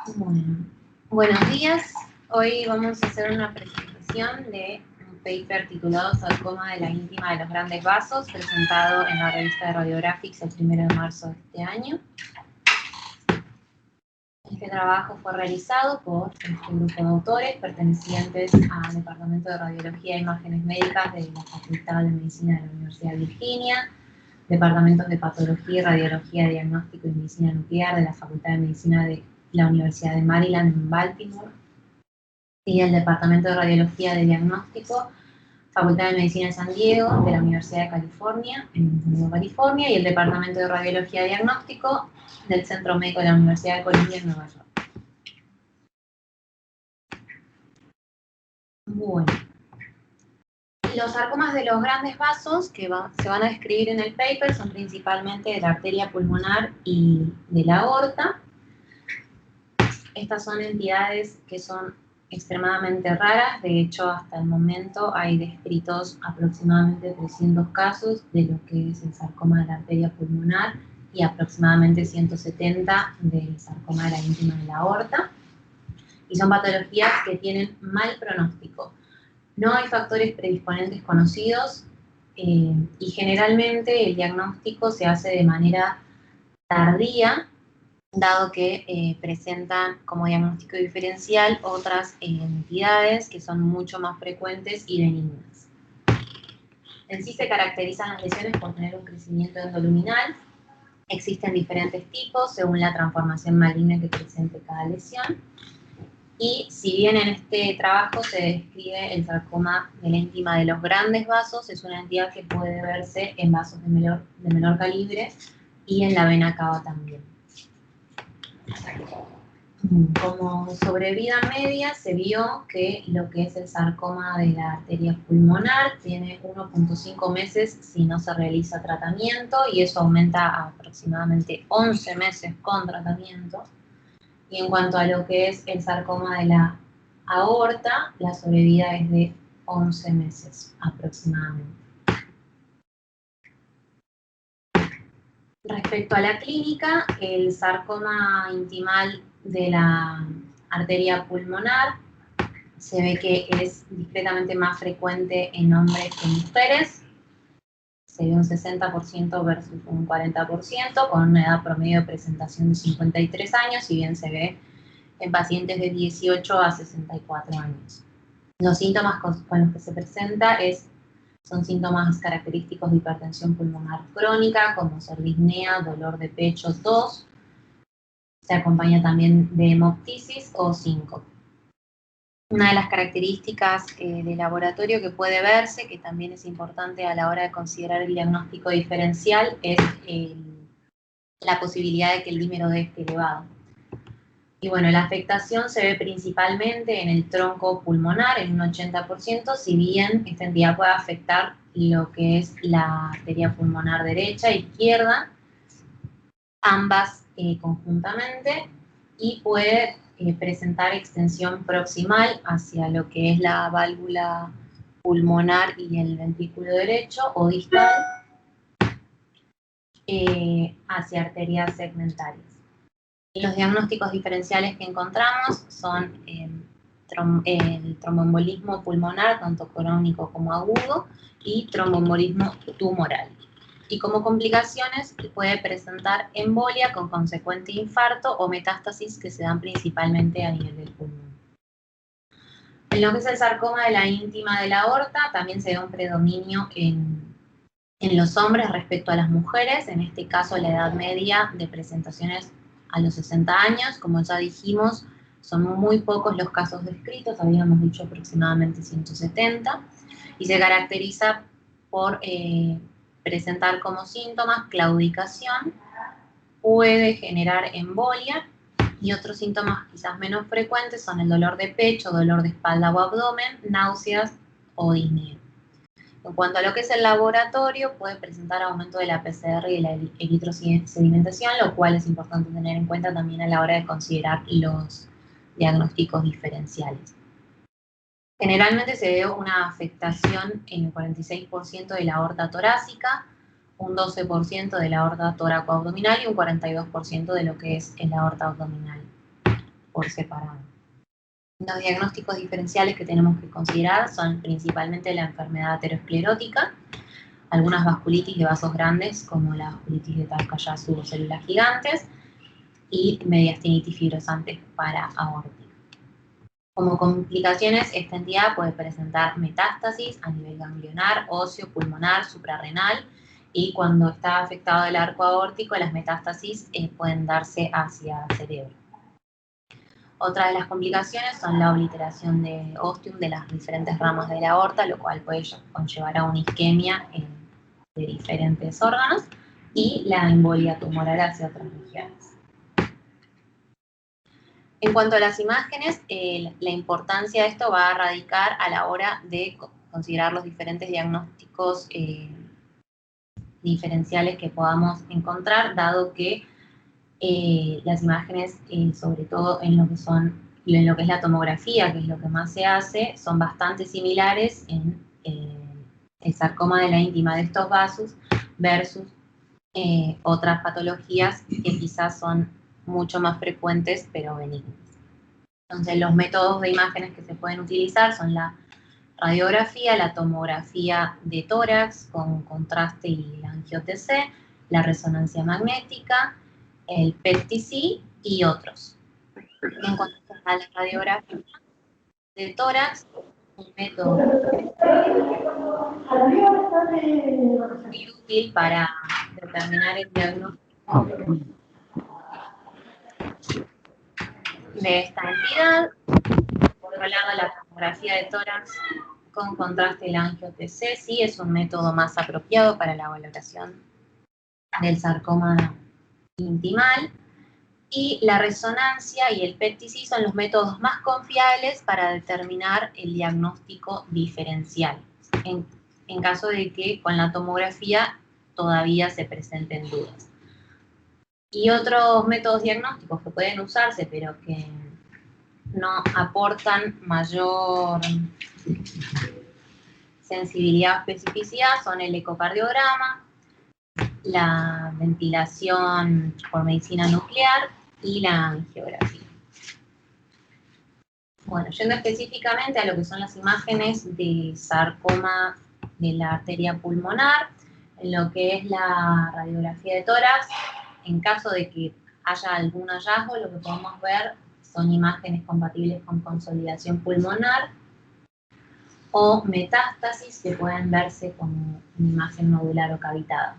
Bueno, buenos días. Hoy vamos a hacer una presentación de un paper titulado Sarcoma de la íntima de los grandes vasos, presentado en la revista de Radiographics el 1 de marzo de este año. Este trabajo fue realizado por este grupo de autores pertenecientes al Departamento de Radiología e Imágenes Médicas de la Facultad de Medicina de la Universidad de Virginia, Departamentos de Patología y Radiología, Diagnóstico y Medicina Nuclear de la Facultad de Medicina de la Universidad de Maryland en Baltimore, y el Departamento de Radiología de Diagnóstico, Facultad de Medicina de San Diego, de la Universidad de California, en San Diego, California, y el Departamento de Radiología de Diagnóstico del Centro Médico de la Universidad de Columbia en Nueva York. Bueno, los sarcomas de los grandes vasos que se van a describir en el paper son principalmente de la arteria pulmonar y de la aorta. Estas son entidades que son extremadamente raras. De hecho, hasta el momento hay descritos aproximadamente 300 casos de lo que es el sarcoma de la arteria pulmonar y aproximadamente 170 del sarcoma de la íntima de la aorta. Y son patologías que tienen mal pronóstico. No hay factores predisponentes conocidos y generalmente el diagnóstico se hace de manera tardía, dado que presentan como diagnóstico diferencial otras entidades que son mucho más frecuentes y benignas. En sí se caracterizan las lesiones por tener un crecimiento endoluminal. Existen diferentes tipos según la transformación maligna que presente cada lesión. Y si bien en este trabajo se describe el sarcoma de la íntima de los grandes vasos, es una entidad que puede verse en vasos de menor calibre y en la vena cava también. Como sobrevida media se vio que lo que es el sarcoma de la arteria pulmonar tiene 1.5 meses si no se realiza tratamiento, y eso aumenta a aproximadamente 11 meses con tratamiento. Y en cuanto a lo que es el sarcoma de la aorta, la sobrevida es de 11 meses aproximadamente. Respecto a la clínica, el sarcoma intimal de la arteria pulmonar se ve que es discretamente más frecuente en hombres que en mujeres. Se ve un 60% versus un 40%, con una edad promedio de presentación de 53 años, si bien se ve en pacientes de 18 a 64 años. Los síntomas con los que se presenta son síntomas característicos de hipertensión pulmonar crónica, como ser disnea, dolor de pecho, tos. Se acompaña también de hemoptisis o síncope. Una de las características de laboratorio que puede verse, que también es importante a la hora de considerar el diagnóstico diferencial, es la posibilidad de que el dímero D esté elevado. Y bueno, la afectación se ve principalmente en el tronco pulmonar, en un 80%, si bien esta entidad puede afectar lo que es la arteria pulmonar derecha e izquierda, ambas conjuntamente, y puede presentar extensión proximal hacia lo que es la válvula pulmonar y el ventrículo derecho, o distal hacia arterias segmentarias. Los diagnósticos diferenciales que encontramos son el tromboembolismo pulmonar, tanto crónico como agudo, y tromboembolismo tumoral. Y como complicaciones puede presentar embolia con consecuente infarto o metástasis que se dan principalmente a nivel del pulmón. En lo que es el sarcoma de la íntima de la aorta, también se ve un predominio en los hombres respecto a las mujeres. En este caso, la edad media de presentaciones a los 60 años, como ya dijimos, son muy pocos los casos descritos, habíamos dicho aproximadamente 170, y se caracteriza por presentar como síntomas claudicación, puede generar embolia, y otros síntomas quizás menos frecuentes son el dolor de pecho, dolor de espalda o abdomen, náuseas o disnea. En cuanto a lo que es el laboratorio, puede presentar aumento de la PCR y de la eritrosedimentación, lo cual es importante tener en cuenta también a la hora de considerar los diagnósticos diferenciales. Generalmente se ve una afectación en el 46% de la aorta torácica, un 12% de la aorta toracoabdominal y un 42% de lo que es la aorta abdominal. por separado. Los diagnósticos diferenciales que tenemos que considerar son principalmente la enfermedad aterosclerótica, algunas vasculitis de vasos grandes, como la vasculitis de Takaysu o células gigantes, y mediastinitis fibrosante para-aórtica. Como complicaciones, esta entidad puede presentar metástasis a nivel ganglionar, óseo, pulmonar, suprarrenal, y cuando está afectado el arco aórtico, las metástasis pueden darse hacia cerebro. Otra de las complicaciones son la obliteración de ostium de las diferentes ramas de la aorta, lo cual puede conllevar a una isquemia de diferentes órganos, y la embolia tumoral hacia otras regiones. En cuanto a las imágenes, la importancia de esto va a radicar a la hora de considerar los diferentes diagnósticos diferenciales que podamos encontrar, dado que las imágenes, sobre todo en lo que es la tomografía, que es lo que más se hace, son bastante similares en el sarcoma de la íntima de estos vasos versus otras patologías que quizás son mucho más frecuentes pero benignas. Entonces, los métodos de imágenes que se pueden utilizar son la radiografía, la tomografía de tórax con contraste y la angio-TC, la resonancia magnética, el PET-TC y otros. En cuanto a la radiografía de tórax, un método muy útil para determinar el diagnóstico de esta entidad. Por otro lado, la tomografía de tórax con contraste y la angio-TC sí es un método más apropiado para la valoración del sarcoma intimal. Y la resonancia y el PET-TC son los métodos más confiables para determinar el diagnóstico diferencial, en caso de que con la tomografía todavía se presenten dudas. Y otros métodos diagnósticos que pueden usarse, pero que no aportan mayor sensibilidad o especificidad, son el ecocardiograma, la ventilación por medicina nuclear y la angiografía. Bueno, yendo específicamente a lo que son las imágenes de sarcoma de la arteria pulmonar, en lo que es la radiografía de tórax, en caso de que haya algún hallazgo, lo que podemos ver son imágenes compatibles con consolidación pulmonar o metástasis que pueden verse como una imagen nodular o cavitada.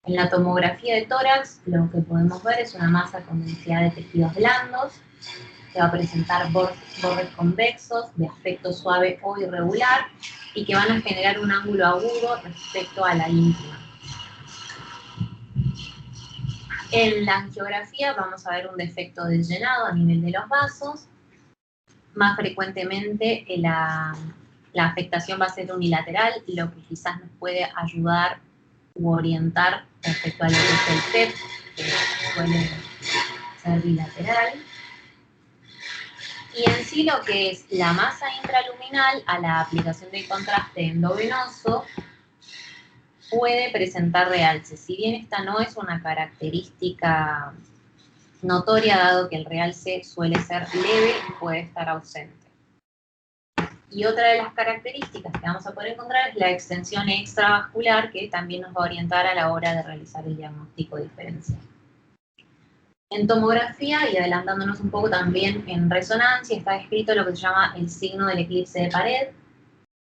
En la tomografía de tórax, lo que podemos ver es una masa con densidad de tejidos blandos, que va a presentar bordes convexos de aspecto suave o irregular y que van a generar un ángulo agudo respecto a la íntima. En la angiografía vamos a ver un defecto de llenado a nivel de los vasos. Más frecuentemente la afectación va a ser unilateral, lo que quizás nos puede ayudar u orientar respecto a lo que es el PET, que suele ser bilateral. Y en sí lo que es la masa intraluminal a la aplicación del contraste endovenoso puede presentar realce. Si bien esta no es una característica notoria, dado que el realce suele ser leve y puede estar ausente. Y otra de las características que vamos a poder encontrar es la extensión extravascular, que también nos va a orientar a la hora de realizar el diagnóstico diferencial. En tomografía, y adelantándonos un poco también en resonancia, está descrito lo que se llama el signo del eclipse de pared,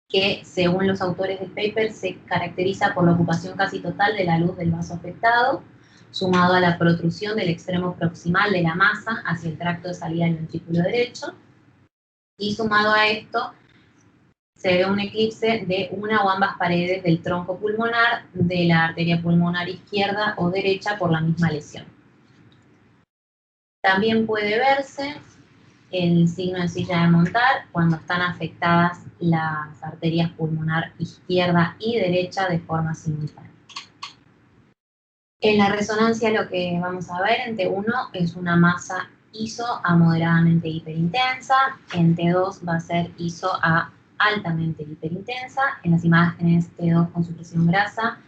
que según los autores del paper se caracteriza por la ocupación casi total de la luz del vaso afectado, sumado a la protrusión del extremo proximal de la masa hacia el tracto de salida del ventrículo derecho, y sumado a esto se ve un eclipse de una o ambas paredes del tronco pulmonar de la arteria pulmonar izquierda o derecha por la misma lesión. También puede verse el signo de silla de montar cuando están afectadas las arterias pulmonar izquierda y derecha de forma simultánea. En la resonancia lo que vamos a ver en T1 es una masa ISO a moderadamente hiperintensa, en T2 va a ser ISO a altamente hiperintensa. En las imágenes T2 con supresión grasa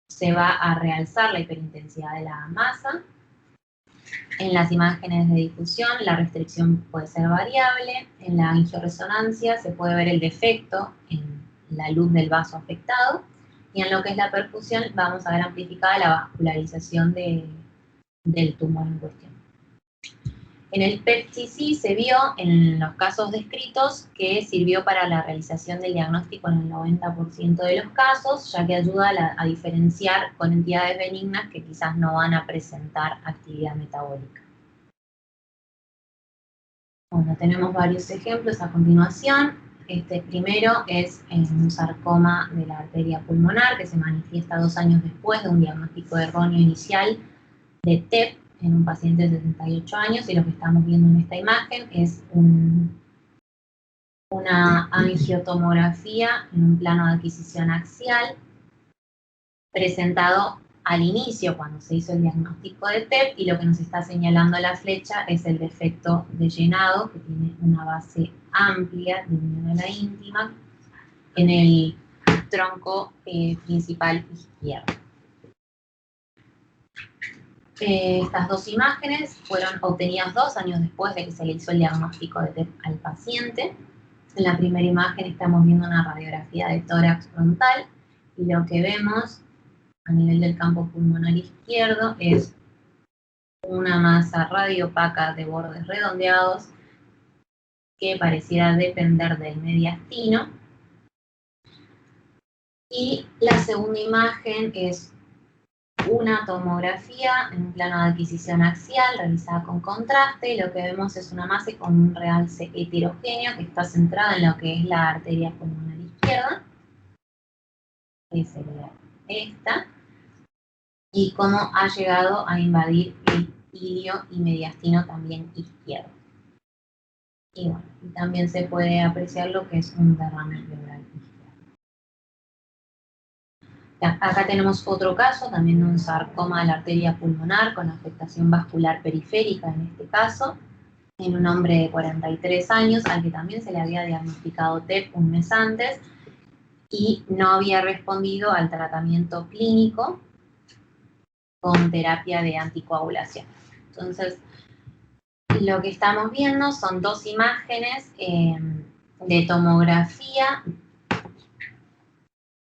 se va a realzar la hiperintensidad de la masa. En las imágenes de difusión, la restricción puede ser variable. En la angioresonancia se puede ver el defecto en la luz del vaso afectado. Y en lo que es la perfusión, vamos a ver amplificada la vascularización del tumor en cuestión. En el PET-CT se vio, en los casos descritos, que sirvió para la realización del diagnóstico en el 90% de los casos, ya que ayuda a diferenciar con entidades benignas que quizás no van a presentar actividad metabólica. Bueno, tenemos varios ejemplos a continuación. Este primero es un sarcoma de la arteria pulmonar que se manifiesta 2 años después de un diagnóstico erróneo inicial de TEP en un paciente de 78 años, y lo que estamos viendo en esta imagen es una angiotomografía en un plano de adquisición axial presentado al inicio cuando se hizo el diagnóstico de TEP, y lo que nos está señalando la flecha es el defecto de llenado, que tiene una base amplia de unión a la íntima en el tronco principal izquierdo. Estas dos imágenes fueron obtenidas 2 años después de que se le hizo el diagnóstico de TEP al paciente. En la primera imagen estamos viendo una radiografía de tórax frontal, y lo que vemos a nivel del campo pulmonar izquierdo es una masa radiopaca de bordes redondeados que pareciera depender del mediastino. Y la segunda imagen es una tomografía en un plano de adquisición axial realizada con contraste, y lo que vemos es una masa con un realce heterogéneo que está centrada en lo que es la arteria pulmonar izquierda, que sería esta, y cómo ha llegado a invadir el ilio y mediastino también izquierdo. Y bueno, también se puede apreciar lo que es un derrame pleural izquierdo. Acá tenemos otro caso, también de un sarcoma de la arteria pulmonar con afectación vascular periférica en este caso, en un hombre de 43 años al que también se le había diagnosticado TEP un mes antes y no había respondido al tratamiento clínico con terapia de anticoagulación. Entonces, lo que estamos viendo son 2 imágenes de tomografía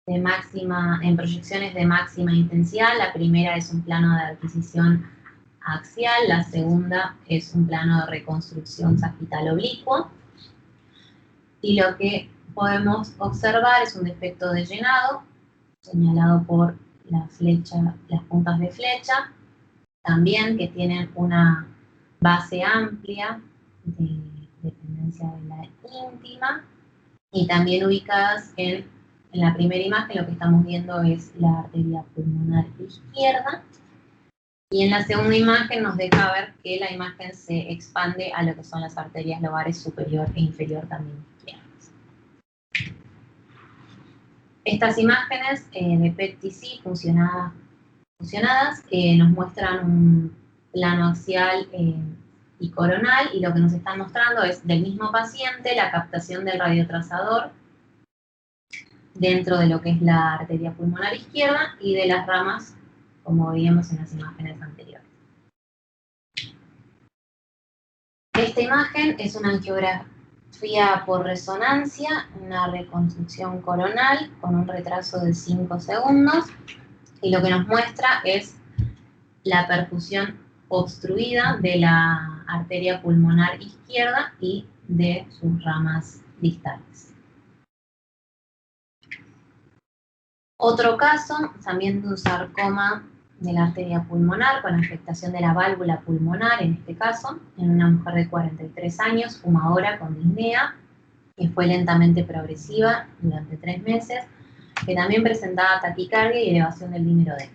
en proyecciones de máxima intensidad. La primera es un plano de adquisición axial, la segunda es un plano de reconstrucción sagital oblicuo. Y lo que podemos observar es un defecto de llenado, señalado por la flecha, las puntas de flecha, también que tienen una base amplia de dependencia de la íntima, y también ubicadas en la primera imagen. Lo que estamos viendo es la arteria pulmonar izquierda, y en la segunda imagen nos deja ver que la imagen se expande a lo que son las arterias lobares superior e inferior también izquierdas. Estas imágenes de PET-CT funcionadas nos muestran un plano axial y coronal, y lo que nos están mostrando es del mismo paciente la captación del radiotrazador dentro de lo que es la arteria pulmonar izquierda y de las ramas, como veíamos en las imágenes anteriores. Esta imagen es una angiografía por resonancia, una reconstrucción coronal con un retraso de 5 segundos, y lo que nos muestra es la perfusión obstruida de la arteria pulmonar izquierda y de sus ramas distales. Otro caso, también de un sarcoma de la arteria pulmonar con afectación de la válvula pulmonar, en este caso, en una mujer de 43 años, fumadora con disnea, que fue lentamente progresiva durante 3 meses, que también presentaba taquicardia y elevación del dímero D.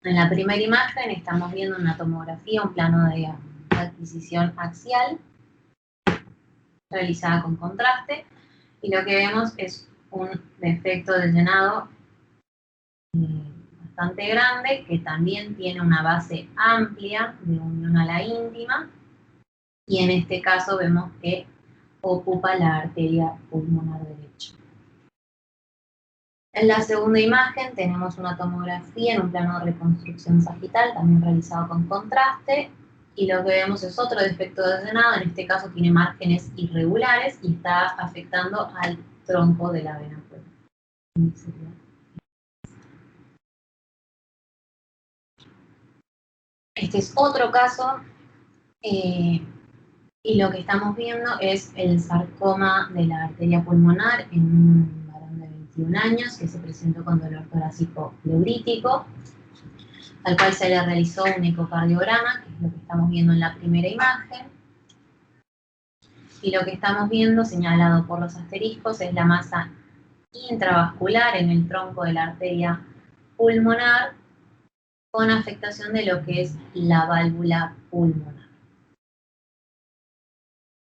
En la primera imagen estamos viendo una tomografía, un plano de adquisición axial realizada con contraste, y lo que vemos es un defecto de llenado bastante grande, que también tiene una base amplia de unión a la íntima, y en este caso vemos que ocupa la arteria pulmonar derecha. En la segunda imagen tenemos una tomografía en un plano de reconstrucción sagital, también realizado con contraste, Y lo que vemos es otro defecto de llenado, en este caso tiene márgenes irregulares y está afectando al tronco de la vena pulmonar. Este es otro caso, y lo que estamos viendo es el sarcoma de la arteria pulmonar en un varón de 21 años que se presentó con dolor torácico pleurítico, al cual se le realizó un ecocardiograma, que es lo que estamos viendo en la primera imagen. Y lo que estamos viendo, señalado por los asteriscos, es la masa intravascular en el tronco de la arteria pulmonar con afectación de lo que es la válvula pulmonar.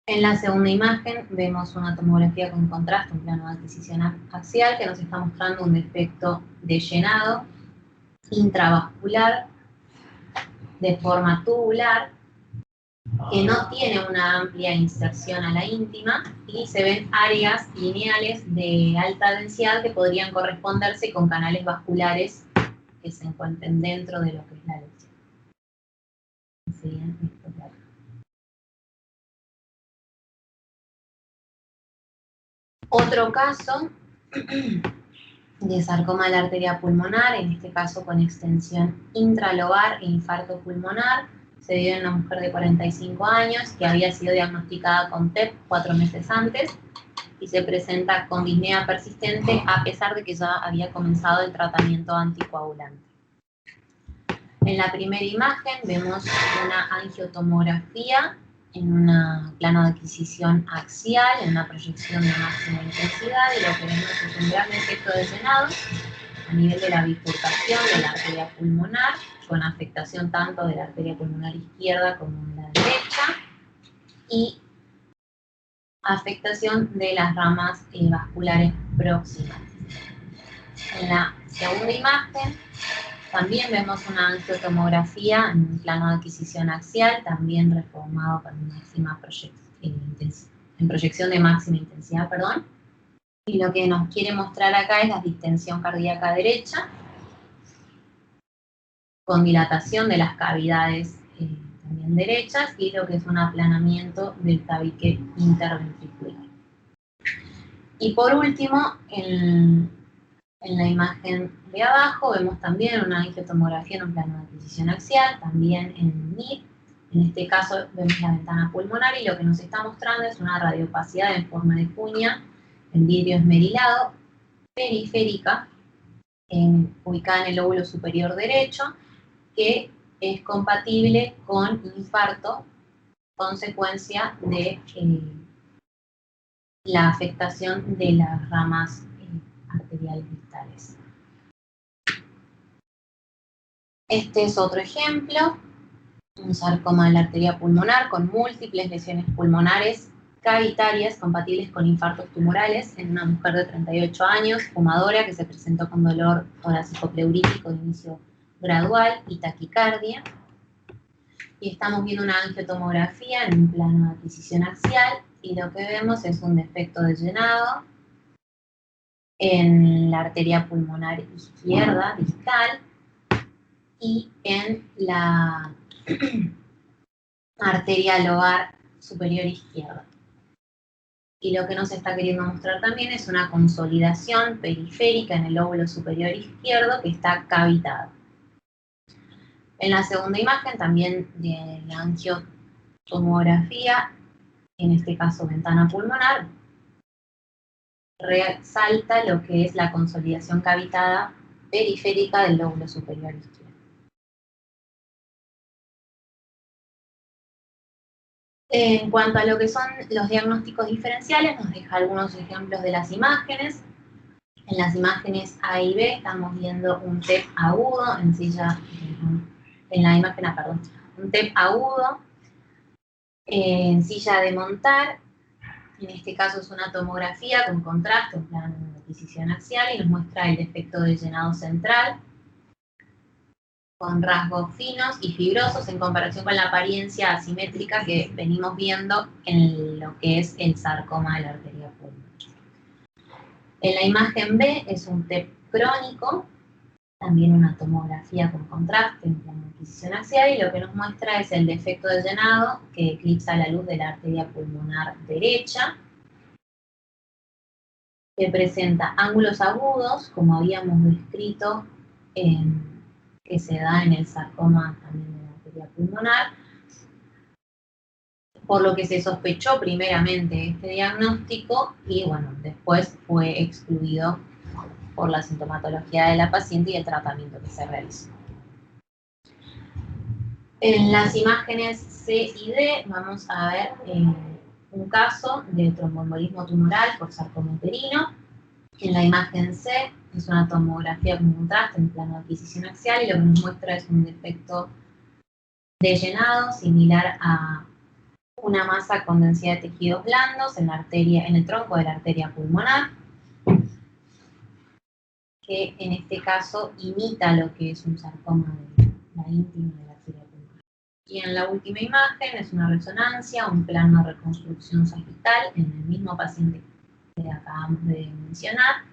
En la segunda imagen vemos una tomografía con contraste, un plano de adquisición axial que nos está mostrando un defecto de llenado intravascular de forma tubular que no tiene una amplia inserción a la íntima y se ven áreas lineales de alta densidad que podrían corresponderse con canales vasculares que se encuentren dentro de lo que es la lesión. Serían estos de acá. Otro caso de sarcoma de la arteria pulmonar, en este caso con extensión intralobar e infarto pulmonar, se dio en una mujer de 45 años que había sido diagnosticada con TEP 4 meses antes y se presenta con disnea persistente a pesar de que ya había comenzado el tratamiento anticoagulante. En la primera imagen vemos una angiotomografía en un plano de adquisición axial, en una proyección de máxima intensidad, y lo que vemos es un gran efecto de llenado a nivel de la bifurcación de la arteria pulmonar, con afectación tanto de la arteria pulmonar izquierda como de la derecha, y afectación de las ramas vasculares próximas. En la segunda imagen también vemos una angiotomografía en un plano de adquisición axial, también reformado con máxima en proyección de máxima intensidad, y lo que nos quiere mostrar acá es la distensión cardíaca derecha, con dilatación de las cavidades también derechas, y lo que es un aplanamiento del tabique interventricular. Y por último, en la imagen de abajo vemos también una angiotomografía en un plano de adquisición axial, también en MIR. En este caso vemos la ventana pulmonar y lo que nos está mostrando es una radiopacidad en forma de cuña en vidrio esmerilado, periférica, ubicada en el lóbulo superior derecho, que es compatible con infarto, consecuencia de la afectación de las ramas arteriales distales. Este es otro ejemplo, un sarcoma de la arteria pulmonar con múltiples lesiones pulmonares cavitarias compatibles con infartos tumorales en una mujer de 38 años, fumadora, que se presentó con dolor torácico pleurítico de inicio gradual y taquicardia. Y estamos viendo una angiotomografía en un plano de adquisición axial y lo que vemos es un defecto de llenado en la arteria pulmonar izquierda distal y en la arteria lobar superior izquierda. Y lo que nos está queriendo mostrar también es una consolidación periférica en el lóbulo superior izquierdo que está cavitado. En la segunda imagen también de la angiotomografía, en este caso ventana pulmonar, resalta lo que es la consolidación cavitada periférica del lóbulo superior izquierdo. En cuanto a lo que son los diagnósticos diferenciales, nos deja algunos ejemplos de las imágenes. En las imágenes A y B estamos viendo un TEP agudo en la imagen A, perdón, un TEP agudo en silla de montar. En este caso es una tomografía con contraste, un plano de adquisición axial, y nos muestra el defecto de llenado central, con rasgos finos y fibrosos en comparación con la apariencia asimétrica que venimos viendo en lo que es el sarcoma de la arteria pulmonar. En la imagen B es un TEP crónico, también una tomografía con contraste en plano de adquisición axial, y lo que nos muestra es el defecto de llenado que eclipsa la luz de la arteria pulmonar derecha, que presenta ángulos agudos, como habíamos descrito, que se da en el sarcoma también de la arteria pulmonar, por lo que se sospechó primeramente este diagnóstico y bueno, después fue excluido por la sintomatología de la paciente y el tratamiento que se realizó. En las imágenes C y D vamos a ver un caso de tromboembolismo tumoral por sarcoma uterino. En la imagen C es una tomografía con contraste en plano de adquisición axial y lo que nos muestra es un defecto de llenado similar a una masa con densidad de tejidos blandos en la arteria, en el tronco de la arteria pulmonar, que en este caso imita lo que es un sarcoma de la íntima de la arteria pulmonar. Y en la última imagen es una resonancia, un plano de reconstrucción sagital en el mismo paciente que acabamos de mencionar.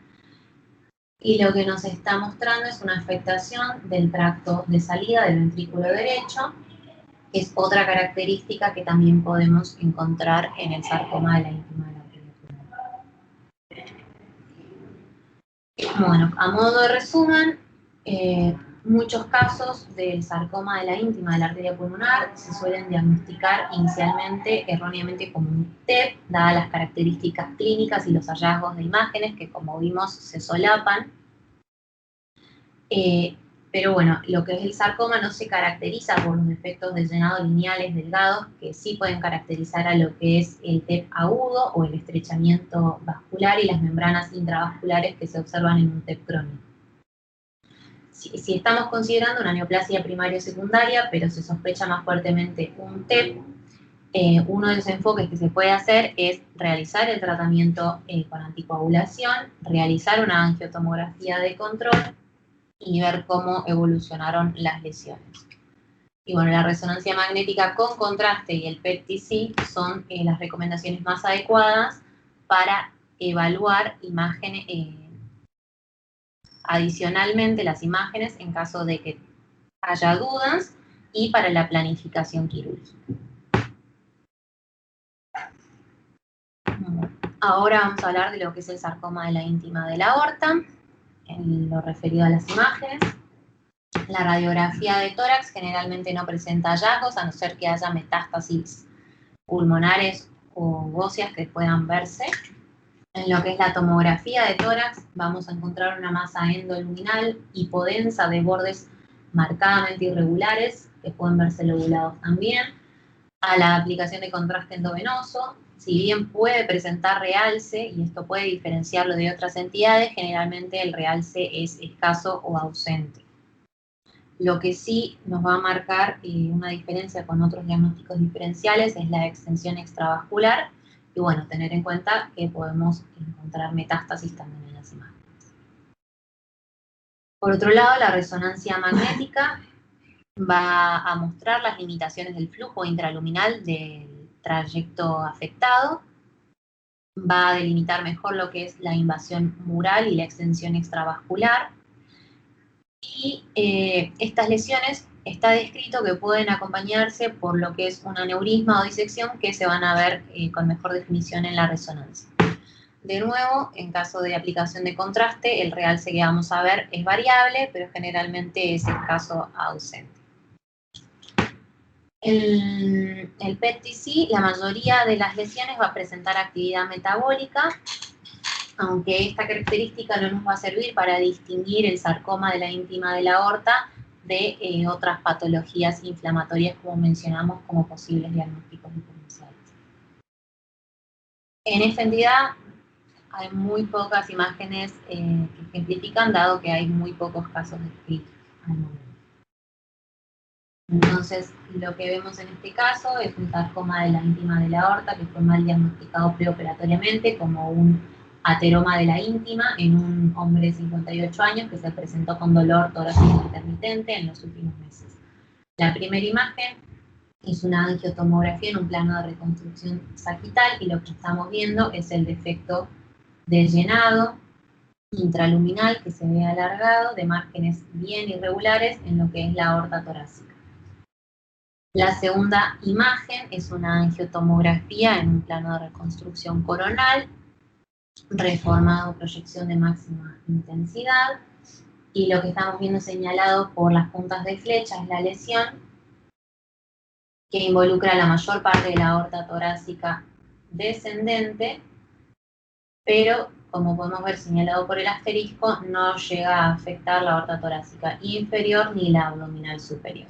Y lo que nos está mostrando es una afectación del tracto de salida del ventrículo derecho, que es otra característica que también podemos encontrar en el sarcoma de la íntima de la arteria pulmonar. Bueno, a modo de resumen, muchos casos del sarcoma de la íntima de la arteria pulmonar se suelen diagnosticar inicialmente erróneamente como un TEP, dadas las características clínicas y los hallazgos de imágenes que, como vimos, se solapan. Pero bueno, lo que es el sarcoma no se caracteriza por los defectos de llenado lineales delgados, que sí pueden caracterizar a lo que es el TEP agudo o el estrechamiento vascular y las membranas intravasculares que se observan en un TEP crónico. Si estamos considerando una neoplasia primaria o secundaria, pero se sospecha más fuertemente un TEP, uno de los enfoques que se puede hacer es realizar el tratamiento con anticoagulación, realizar una angiotomografía de control y ver cómo evolucionaron las lesiones. Y bueno, la resonancia magnética con contraste y el PET-TC son las recomendaciones más adecuadas para evaluar imágenes, adicionalmente las imágenes en caso de que haya dudas y para la planificación quirúrgica. Ahora vamos a hablar de lo que es el sarcoma de la íntima de la aorta, en lo referido a las imágenes. La radiografía de tórax generalmente no presenta hallazgos, a no ser que haya metástasis pulmonares o óseas que puedan verse. En lo que es la tomografía de tórax, vamos a encontrar una masa endoluminal hipodensa de bordes marcadamente irregulares, que pueden verse lobulados también. A la aplicación de contraste endovenoso, si bien puede presentar realce, y esto puede diferenciarlo de otras entidades, generalmente el realce es escaso o ausente. Lo que sí nos va a marcar una diferencia con otros diagnósticos diferenciales es la extensión extravascular, y bueno, tener en cuenta que podemos encontrar metástasis también en las imágenes. Por otro lado, la resonancia magnética va a mostrar las limitaciones del flujo intraluminal del trayecto afectado, va a delimitar mejor lo que es la invasión mural y la extensión extravascular, y estas lesiones está descrito que pueden acompañarse por lo que es un aneurisma o disección que se van a ver con mejor definición en la resonancia. De nuevo, en caso de aplicación de contraste, el realce que vamos a ver es variable, pero generalmente es escaso a ausente. El PET-TC, la mayoría de las lesiones va a presentar actividad metabólica, aunque esta característica no nos va a servir para distinguir el sarcoma de la íntima de la aorta de otras patologías inflamatorias, como mencionamos, como posibles diagnósticos diferenciales. En esta entidad hay muy pocas imágenes que ejemplifican, dado que hay muy pocos casos descritos al momento. Entonces, lo que vemos en este caso es un sarcoma de la íntima de la aorta que fue mal diagnosticado preoperatoriamente como un ateroma de la íntima en un hombre de 58 años que se presentó con dolor torácico intermitente en los últimos meses. La primera imagen es una angiotomografía en un plano de reconstrucción sagital y lo que estamos viendo es el defecto de llenado intraluminal que se ve alargado de márgenes bien irregulares en lo que es la aorta torácica. La segunda imagen es una angiotomografía en un plano de reconstrucción coronal, reformado proyección de máxima intensidad, y lo que estamos viendo señalado por las puntas de flecha es la lesión que involucra la mayor parte de la aorta torácica descendente, pero como podemos ver señalado por el asterisco, no llega a afectar la aorta torácica inferior ni la abdominal superior.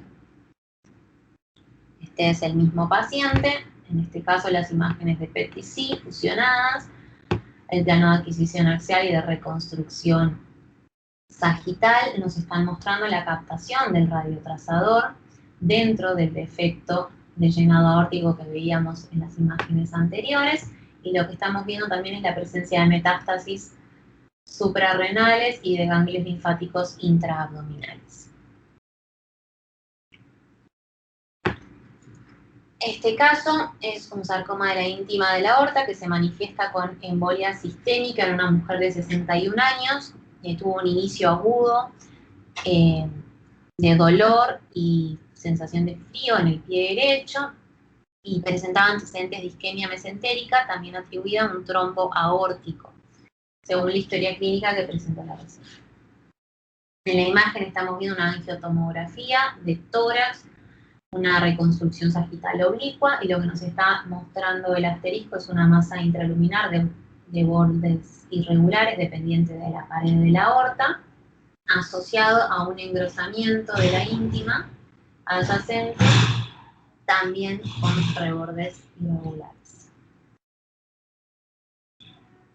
Este es el mismo paciente, en este caso las imágenes de PET-CT fusionadas, el plano de adquisición axial y de reconstrucción sagital nos están mostrando la captación del radiotrazador dentro del defecto de llenado aórtico que veíamos en las imágenes anteriores, y lo que estamos viendo también es la presencia de metástasis suprarrenales y de ganglios linfáticos intraabdominales. Este caso es un sarcoma de la íntima de la aorta que se manifiesta con embolia sistémica en una mujer de 61 años, que tuvo un inicio agudo de dolor y sensación de frío en el pie derecho, y presentaba antecedentes de isquemia mesentérica, también atribuida a un trombo aórtico, según la historia clínica que presentó la receta. En la imagen estamos viendo una angiotomografía de tórax, una reconstrucción sagital oblicua, y lo que nos está mostrando el asterisco es una masa intraluminar de bordes irregulares dependiente de la pared de la aorta, asociado a un engrosamiento de la íntima adyacente, también con rebordes irregulares.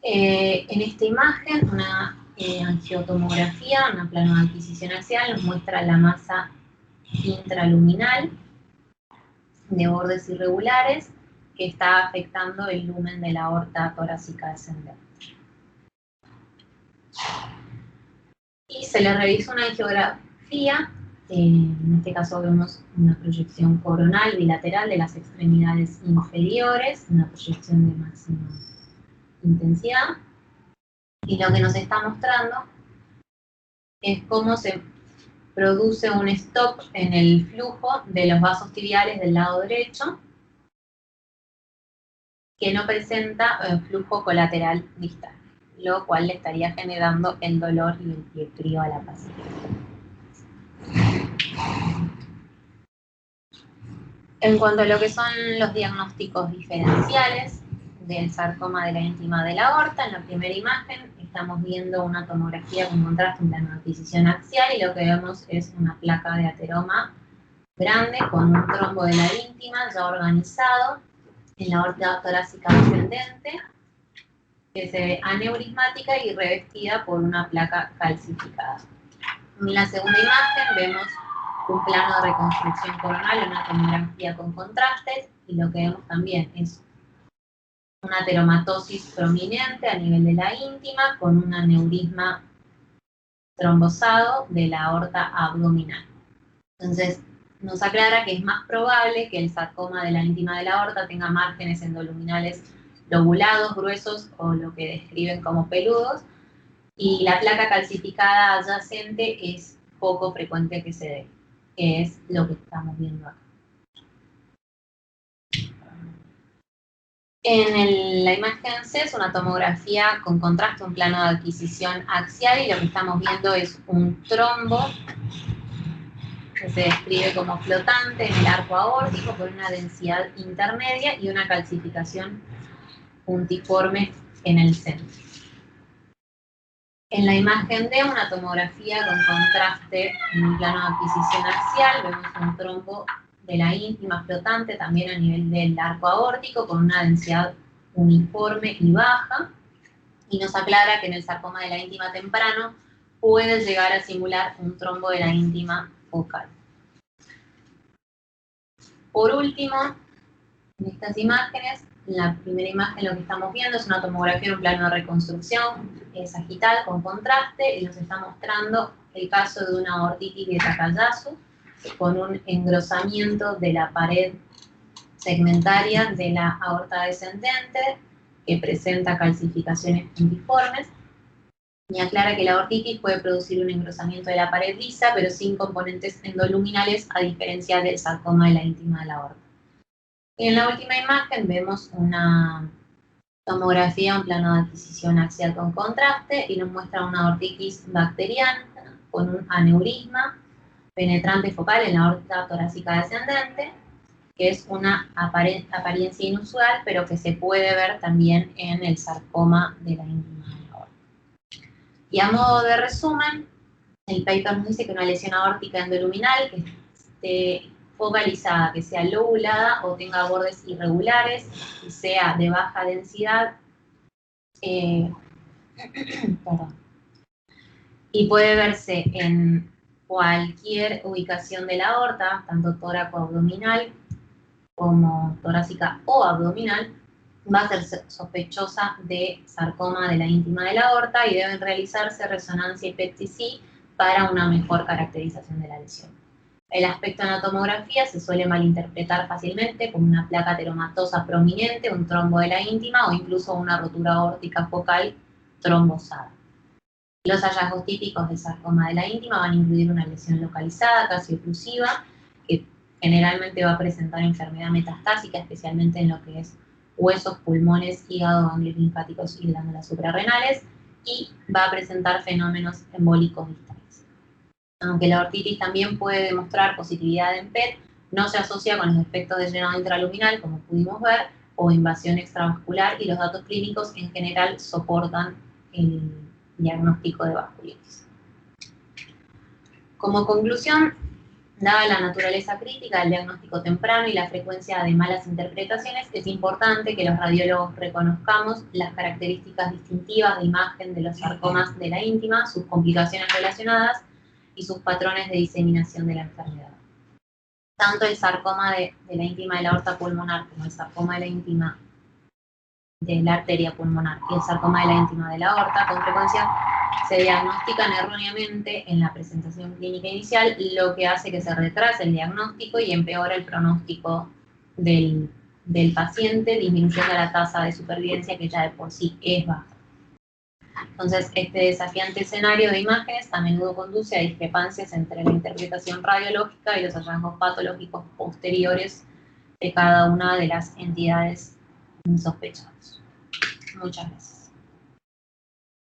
En esta imagen, una angiotomografía, una plano de adquisición axial, nos muestra la masa intraluminal de bordes irregulares que está afectando el lumen de la aorta torácica descendente. Y se le realizó una angiografía, en este caso vemos una proyección coronal bilateral de las extremidades inferiores, una proyección de máxima intensidad, y lo que nos está mostrando es cómo se produce un stop en el flujo de los vasos tibiales del lado derecho, que no presenta flujo colateral distal, lo cual le estaría generando el dolor y el pie frío a la paciente. En cuanto a lo que son los diagnósticos diferenciales del sarcoma de la íntima de la aorta, en la primera imagen estamos viendo una tomografía con contraste en plano de adquisición axial, y lo que vemos es una placa de ateroma grande con un trombo de la íntima ya organizado en la aorta torácica descendente, que se ve aneurismática y revestida por una placa calcificada. En la segunda imagen vemos un plano de reconstrucción coronal, una tomografía con contrastes, y lo que vemos también es una ateromatosis prominente a nivel de la íntima con un aneurisma trombosado de la aorta abdominal. Entonces, nos aclara que es más probable que el sarcoma de la íntima de la aorta tenga márgenes endoluminales lobulados, gruesos, o lo que describen como peludos, y la placa calcificada adyacente es poco frecuente que se dé, que es lo que estamos viendo acá. En la imagen C es una tomografía con contraste, un plano de adquisición axial, y lo que estamos viendo es un trombo que se describe como flotante en el arco aórtico por una densidad intermedia y una calcificación puntiforme en el centro. En la imagen D, una tomografía con contraste en un plano de adquisición axial, vemos un trombo de la íntima flotante también a nivel del arco aórtico con una densidad uniforme y baja, y nos aclara que en el sarcoma de la íntima temprano puede llegar a simular un trombo de la íntima focal. Por último, en estas imágenes, en la primera imagen lo que estamos viendo es una tomografía en un plano de reconstrucción sagital con contraste, y nos está mostrando el caso de una aortitis de Takayasu con un engrosamiento de la pared segmentaria de la aorta descendente que presenta calcificaciones puntiformes, y aclara que la aortitis puede producir un engrosamiento de la pared lisa, pero sin componentes endoluminales, a diferencia del sarcoma de la íntima de la aorta. Y en la última imagen vemos una tomografía, un plano de adquisición axial con contraste, y nos muestra una aortitis bacteriana con un aneurisma penetrante focal en la aorta torácica descendente, que es una apariencia inusual, pero que se puede ver también en el sarcoma de la íntima de la aorta. Y a modo de resumen, el paper nos dice que una lesión aórtica endoluminal que esté focalizada, que sea lobulada o tenga bordes irregulares y sea de baja densidad, y puede verse en cualquier ubicación de la aorta, tanto tóraco-abdominal como torácica o abdominal, va a ser sospechosa de sarcoma de la íntima de la aorta y deben realizarse resonancia y PET-CT para una mejor caracterización de la lesión. El aspecto en la tomografía se suele malinterpretar fácilmente como una placa ateromatosa prominente, un trombo de la íntima o incluso una rotura aórtica focal trombosada. Los hallazgos típicos del sarcoma de la íntima van a incluir una lesión localizada, casi oclusiva, que generalmente va a presentar enfermedad metastásica, especialmente en lo que es huesos, pulmones, hígado, ganglios linfáticos y glándulas suprarrenales, y va a presentar fenómenos embólicos distales. Aunque la aortitis también puede demostrar positividad en PET, no se asocia con los efectos de llenado intraluminal, como pudimos ver, o invasión extravascular, y los datos clínicos en general soportan el diagnóstico de vasculitis. Como conclusión, dada la naturaleza crítica del diagnóstico temprano y la frecuencia de malas interpretaciones, es importante que los radiólogos reconozcamos las características distintivas de imagen de los sarcomas de la íntima, sus complicaciones relacionadas y sus patrones de diseminación de la enfermedad. Tanto el sarcoma de la íntima de la aorta pulmonar como el sarcoma de la íntima de la arteria pulmonar y el sarcoma de la íntima de la aorta, con frecuencia se diagnostican erróneamente en la presentación clínica inicial, lo que hace que se retrase el diagnóstico y empeora el pronóstico del paciente, disminuyendo la tasa de supervivencia, que ya de por sí es baja. Entonces, este desafiante escenario de imágenes a menudo conduce a discrepancias entre la interpretación radiológica y los hallazgos patológicos posteriores de cada una de las entidades sospechadas. Muchas gracias.